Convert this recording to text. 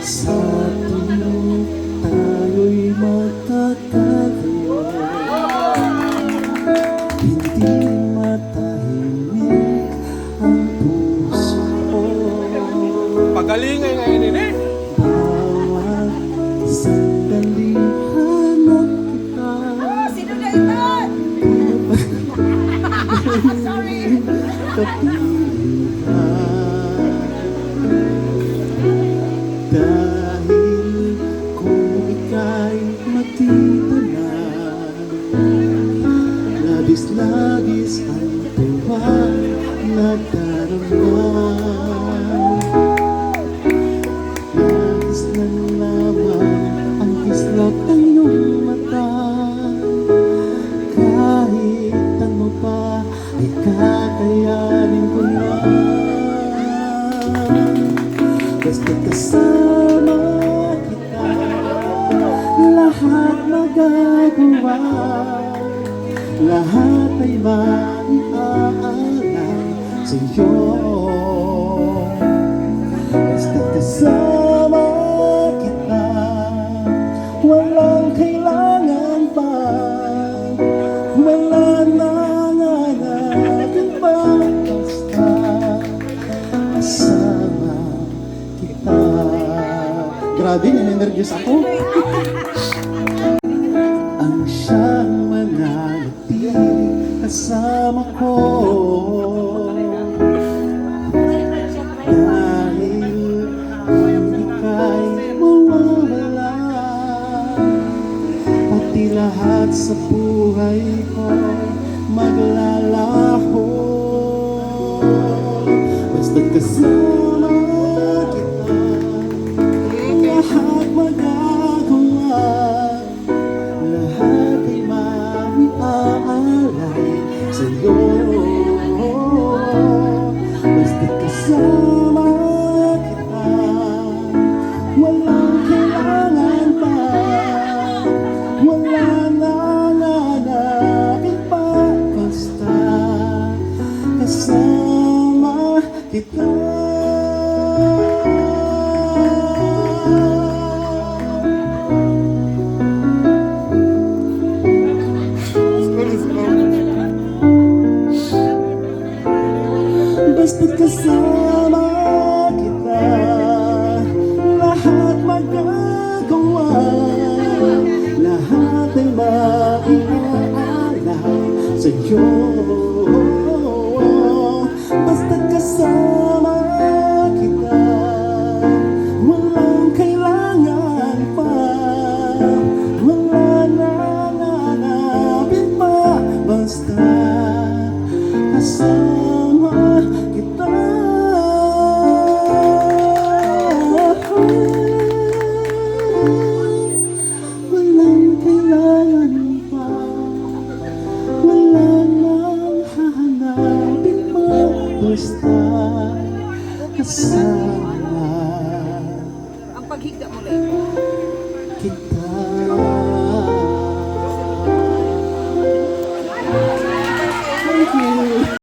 Sa tuwing tayo'y magkakagulo, hindi matahimik ang puso ko. Pagalingan ngayon ini. Bawat sandali hanap kita. Sino na ito? Sorry. Kapiling ka. Dahil kung ika'y magtita na, labis-labis ang tuwang nagdarama. Labis lang lamang ang kislap ng iyong mata. Kahit ano pa ay kakayanin ko na. Basta kasama kita, lahat magagawa, lahat ay maiaalam sa'yo. Basta kasama kita, walang kailangan pa, wala nang hanapin pa. Basta kasama kita. Grabe, ninenervyos ako. Ang siyang mananatili kasama ko, dahil kung ika'y mawawala, pati lahat sa buhay ko maglalaho. Basta't kasama kita, lahat magagawa, lahat ay maiaalay sa'yo. Basta't kasama kita, walang kailangan pa, wala nang hanapin pa. Basta kasama kita. Basta't kasama kita, lahat magagawa, lahat ay maiaalay sa'yo. Basta't kasama kita, walang kailangan pa, wala nang hanapin pa. Basta kasama kita. Walang kailangan pa, wala nang hahanapin pa. Basta kasama